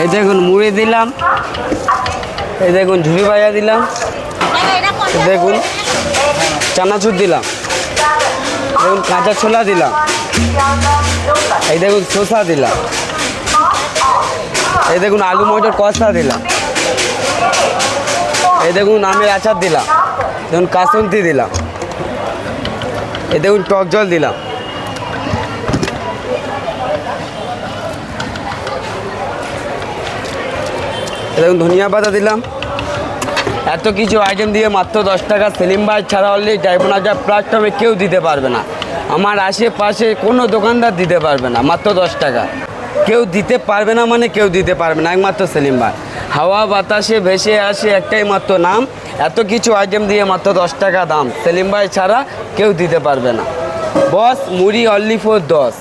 এই দেখুন মুড়ি দিলাম, এই দেখুন ঝুড়ি ভাজা দিলাম, দেখুন চানাচুর দিলাম, দেখুন কাঁচা ছোলা দিলাম, এই দেখুন শসা দিলাম, এই দেখুন আলু মটর কষা দিলাম, এই দেখুন আমের আচার দিলাম, দেখুন কাসুন্দি দিলাম, এই দেখুন টক জল দিলাম, দেখুন ধনিয়া পাতা দিলাম। এত কিছু আইটেম দিয়ে মাত্র 10 টাকা। সেলিম ভাই ছাড়া হলে ডায়মন্ড প্ল্যাটফর্মে কেউ দিতে পারবে না, আমার আশেপাশে কোনো দোকানদার দিতে পারবে না। মাত্র 10 টাকা কেউ দিতে পারবে না, মানে কেউ দিতে পারবে না, একমাত্র সেলিম ভাই। হাওয়া বাতাসে ভেসে আসে একটাই মাত্র নাম, এত কিছু আইটেম দিয়ে মাত্র 10 টাকা দাম। সেলিম ভাই ছাড়া কেউ দিতে পারবে না। বস মুড়ি অনলি ফর 10।